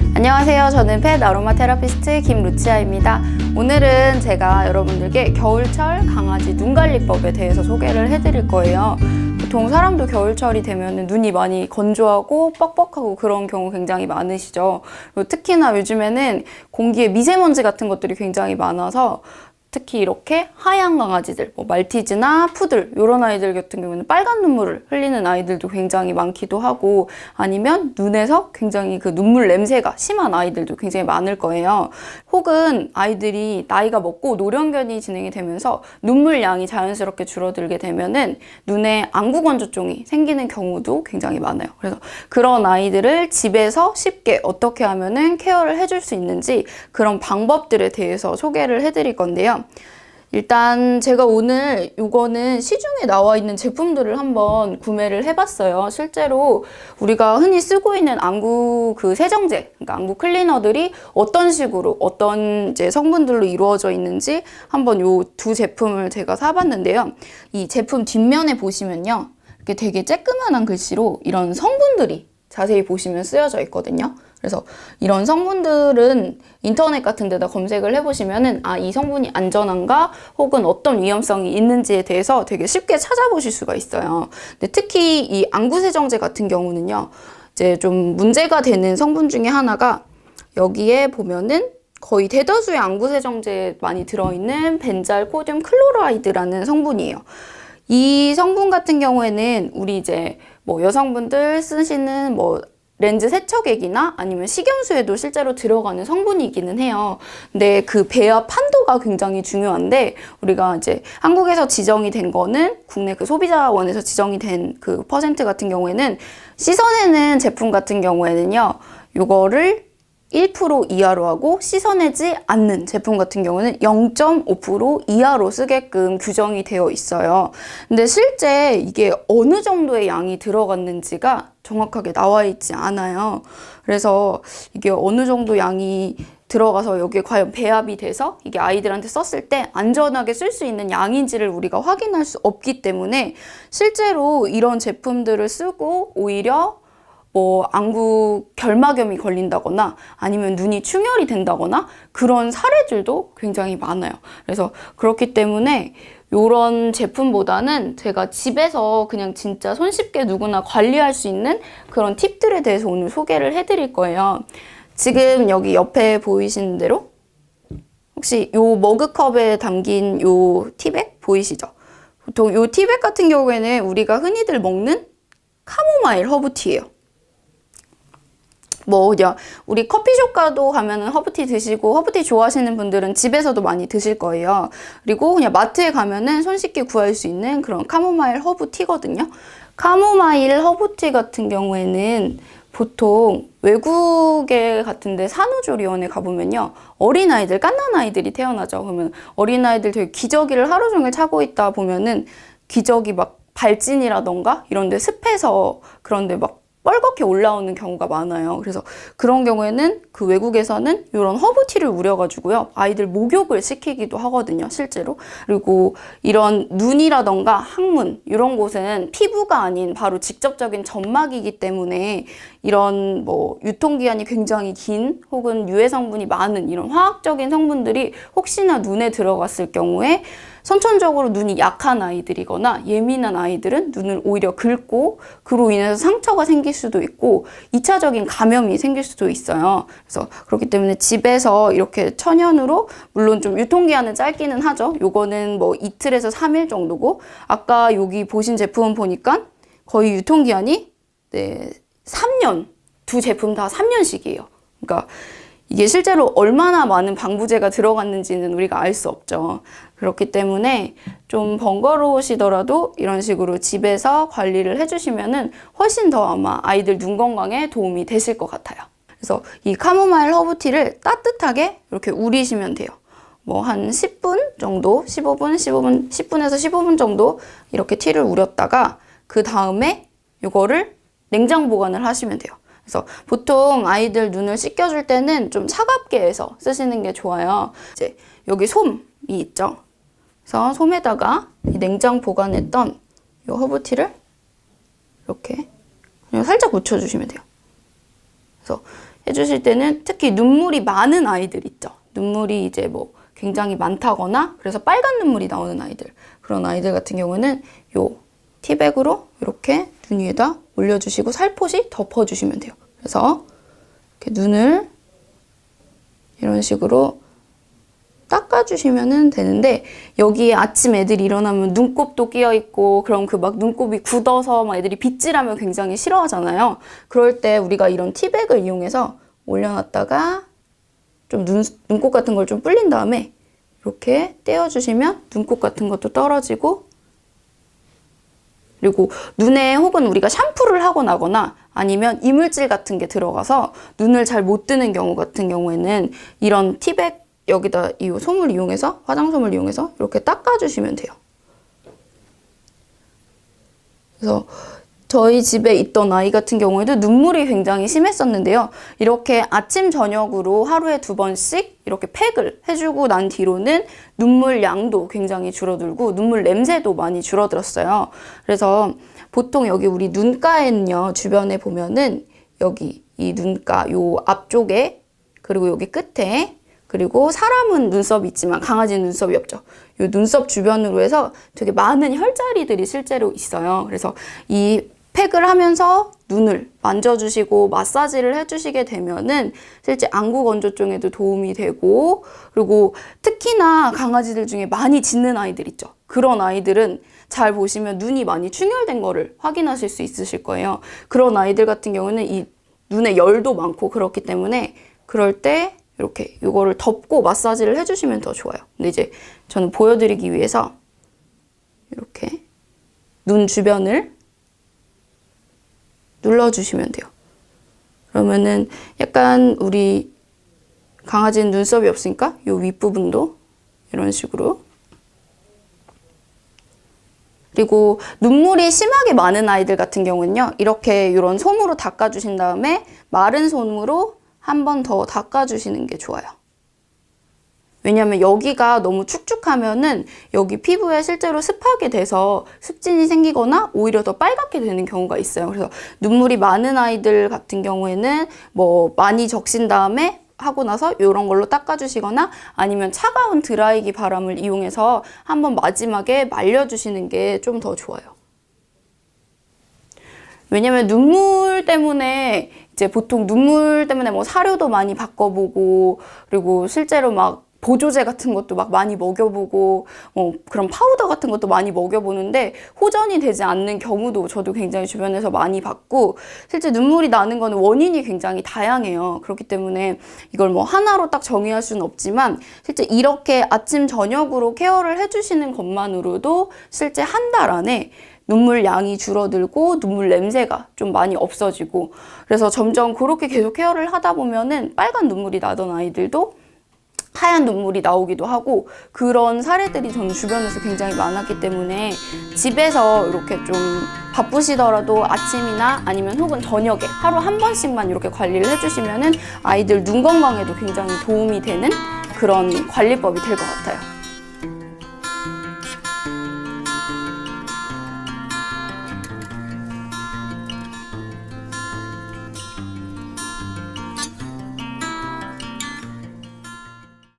안녕하세요. 저는 펫 아로마 테라피스트 김루치아입니다. 오늘은 제가 여러분들께 겨울철 강아지 눈관리법에 대해서 소개를 해드릴 거예요. 보통 사람도 겨울철이 되면 눈이 많이 건조하고 뻑뻑하고 그런 경우 굉장히 많으시죠. 그리고 특히나 요즘에는 공기에 미세먼지 같은 것들이 굉장히 많아서 특히 이렇게 하얀 강아지들, 말티즈나 푸들 이런 아이들 같은 경우는 빨간 눈물을 흘리는 아이들도 굉장히 많기도 하고, 아니면 눈에서 굉장히 그 눈물 냄새가 심한 아이들도 굉장히 많을 거예요. 혹은 아이들이 나이가 먹고 노령견이 진행이 되면서 눈물 양이 자연스럽게 줄어들게 되면은 눈에 안구 건조증이 생기는 경우도 굉장히 많아요. 그래서 그런 아이들을 집에서 쉽게 어떻게 하면은 케어를 해줄 수 있는지 그런 방법들에 대해서 소개를 해드릴 건데요. 일단 제가 오늘 이거는 시중에 나와 있는 제품들을 한번 구매를 해봤어요. 실제로 우리가 흔히 쓰고 있는 안구 그 세정제, 그러니까 안구 클리너들이 어떤 식으로 어떤 이제 성분들로 이루어져 있는지 한번 요 두 제품을 제가 사봤는데요. 이 제품 뒷면에 보시면요, 이렇게 되게 쬐끄만한 글씨로 이런 성분들이 자세히 보시면 쓰여져 있거든요. 그래서 이런 성분들은 인터넷 같은 데다 검색을 해보시면은 이 성분이 안전한가 혹은 어떤 위험성이 있는지에 대해서 되게 쉽게 찾아보실 수가 있어요. 근데 특히 이 안구 세정제 같은 경우는요, 이제 좀 문제가 되는 성분 중에 하나가 여기에 보면은 거의 대다수의 안구 세정제에 많이 들어있는 벤잘코듐 클로라이드라는 성분이에요. 이 성분 같은 경우에는 우리 이제 여성분들 쓰시는 렌즈 세척액이나 아니면 식염수에도 실제로 들어가는 성분이기는 해요. 근데 그 배합 판도가 굉장히 중요한데, 우리가 이제 한국에서 지정이 된 거는 국내 그 소비자원에서 지정이 된 그 퍼센트 같은 경우에는 씻어내는 제품 같은 경우에는요, 요거를 1% 이하로 하고 씻어내지 않는 제품 같은 경우는 0.5% 이하로 쓰게끔 규정이 되어 있어요. 근데 실제 이게 어느 정도의 양이 들어갔는지가 정확하게 나와 있지 않아요. 그래서 이게 어느 정도 양이 들어가서 여기에 과연 배합이 돼서 이게 아이들한테 썼을 때 안전하게 쓸 수 있는 양인지를 우리가 확인할 수 없기 때문에 실제로 이런 제품들을 쓰고 오히려 안구 결막염이 걸린다거나 아니면 눈이 충혈이 된다거나 그런 사례들도 굉장히 많아요. 그래서 그렇기 때문에 이런 제품보다는 제가 집에서 그냥 진짜 손쉽게 누구나 관리할 수 있는 그런 팁들에 대해서 오늘 소개를 해드릴 거예요. 지금 여기 옆에 보이시는 대로 혹시 요 머그컵에 담긴 요 티백 보이시죠? 보통 요 티백 같은 경우에는 우리가 흔히들 먹는 카모마일 허브티예요. 우리 커피숍 가도 가면은 허브티 드시고, 허브티 좋아하시는 분들은 집에서도 많이 드실 거예요. 그리고 그냥 마트에 가면은 손쉽게 구할 수 있는 그런 카모마일 허브티거든요. 카모마일 허브티 같은 경우에는 보통 외국에 같은데 산후조리원에 가보면요, 어린아이들, 갓난아이들이 태어나죠. 그러면 어린아이들 되게 기저귀를 하루 종일 차고 있다 보면은 기저귀 발진이라던가 이런데 습해서 그런데 뻘겋게 올라오는 경우가 많아요. 그래서 그런 경우에는 그 외국에서는 이런 허브티를 우려가지고요, 아이들 목욕을 시키기도 하거든요, 실제로. 그리고 이런 눈이라던가 항문 이런 곳은 피부가 아닌 바로 직접적인 점막이기 때문에 이런 유통기한이 굉장히 긴 혹은 유해 성분이 많은 이런 화학적인 성분들이 혹시나 눈에 들어갔을 경우에 선천적으로 눈이 약한 아이들이거나 예민한 아이들은 눈을 오히려 긁고 그로 인해서 상처가 생길 수도 있고 2차적인 감염이 생길 수도 있어요. 그래서 그렇기 때문에 집에서 이렇게 천연으로, 물론 좀 유통기한은 짧기는 하죠. 요거는 이틀에서 3일 정도고, 아까 여기 보신 제품은 보니까 거의 유통기한이 3년, 두 제품 다 3년씩이에요. 그러니까 이게 실제로 얼마나 많은 방부제가 들어갔는지는 우리가 알 수 없죠. 그렇기 때문에 좀 번거로우시더라도 이런 식으로 집에서 관리를 해주시면은 훨씬 더 아마 아이들 눈 건강에 도움이 되실 것 같아요. 그래서 이 카모마일 허브티를 따뜻하게 이렇게 우리시면 돼요. 한 10분 정도, 10분에서 15분 정도 이렇게 티를 우렸다가 그 다음에 이거를 냉장 보관을 하시면 돼요. 그래서 보통 아이들 눈을 씻겨줄 때는 좀 차갑게 해서 쓰시는 게 좋아요. 이제 여기 솜이 있죠. 그래서 솜에다가 이 냉장 보관했던 이 허브티를 이렇게 그냥 살짝 묻혀주시면 돼요. 그래서 해주실 때는 특히 눈물이 많은 아이들 있죠. 눈물이 이제 뭐 굉장히 많다거나 그래서 빨간 눈물이 나오는 아이들, 그런 아이들 같은 경우는 요 티백으로 이렇게 눈 위에다 올려주시고 살포시 덮어주시면 돼요. 그래서 이렇게 눈을 이런 식으로 닦아주시면 되는데, 여기에 아침 애들이 일어나면 눈곱도 끼어있고 그럼 그 막 눈곱이 굳어서 막 애들이 빗질하면 굉장히 싫어하잖아요. 그럴 때 우리가 이런 티백을 이용해서 올려놨다가 좀 눈곱 같은 걸 좀 불린 다음에 이렇게 떼어주시면 눈곱 같은 것도 떨어지고, 그리고 눈에 혹은 우리가 샴푸를 하고 나거나 아니면 이물질 같은 게 들어가서 눈을 잘 못 뜨는 경우 같은 경우에는 이런 티백 여기다 이 솜을 이용해서, 화장솜을 이용해서 이렇게 닦아주시면 돼요. 그래서 저희 집에 있던 아이 같은 경우에도 눈물이 굉장히 심했었는데요. 이렇게 아침 저녁으로 하루에 2번씩 이렇게 팩을 해주고 난 뒤로는 눈물 양도 굉장히 줄어들고 눈물 냄새도 많이 줄어들었어요. 그래서 보통 여기 우리 눈가에는요, 주변에 보면은 여기 이 눈가 요 앞쪽에, 그리고 여기 끝에, 그리고 사람은 눈썹이 있지만 강아지는 눈썹이 없죠. 이 눈썹 주변으로 해서 되게 많은 혈자리들이 실제로 있어요. 그래서 이 팩을 하면서 눈을 만져주시고 마사지를 해주시게 되면은 실제 안구 건조증에도 도움이 되고, 그리고 특히나 강아지들 중에 많이 짖는 아이들 있죠. 그런 아이들은 잘 보시면 눈이 많이 충혈된 거를 확인하실 수 있으실 거예요. 그런 아이들 같은 경우는 이 눈에 열도 많고 그렇기 때문에 그럴 때 이렇게 이거를 덮고 마사지를 해주시면 더 좋아요. 근데 이제 저는 보여드리기 위해서 이렇게 눈 주변을 눌러주시면 돼요. 그러면은 약간 우리 강아지는 눈썹이 없으니까 이 윗부분도 이런 식으로. 그리고 눈물이 심하게 많은 아이들 같은 경우는요, 이렇게 이런 솜으로 닦아주신 다음에 마른 솜으로 한 번 더 닦아주시는 게 좋아요. 왜냐면 여기가 너무 축축하면은 여기 피부에 실제로 습하게 돼서 습진이 생기거나 오히려 더 빨갛게 되는 경우가 있어요. 그래서 눈물이 많은 아이들 같은 경우에는 뭐 많이 적신 다음에 하고 나서 이런 걸로 닦아주시거나 아니면 차가운 드라이기 바람을 이용해서 한번 마지막에 말려주시는 게 좀 더 좋아요. 왜냐면 눈물 때문에 이제 보통 눈물 때문에 뭐 사료도 많이 바꿔보고, 그리고 실제로 막 보조제 같은 것도 막 많이 먹여보고, 그런 파우더 같은 것도 많이 먹여보는데 호전이 되지 않는 경우도 저도 굉장히 주변에서 많이 봤고, 실제 눈물이 나는 거는 원인이 굉장히 다양해요. 그렇기 때문에 이걸 뭐 하나로 딱 정의할 수는 없지만 실제 이렇게 아침 저녁으로 케어를 해주시는 것만으로도 실제 한 달 안에 눈물 양이 줄어들고 눈물 냄새가 좀 많이 없어지고, 그래서 점점 그렇게 계속 케어를 하다 보면은 빨간 눈물이 나던 아이들도 하얀 눈물이 나오기도 하고, 그런 사례들이 저는 주변에서 굉장히 많았기 때문에 집에서 이렇게 좀 바쁘시더라도 아침이나 아니면 혹은 저녁에 하루 한 번씩만 이렇게 관리를 해주시면은 아이들 눈 건강에도 굉장히 도움이 되는 그런 관리법이 될 것 같아요.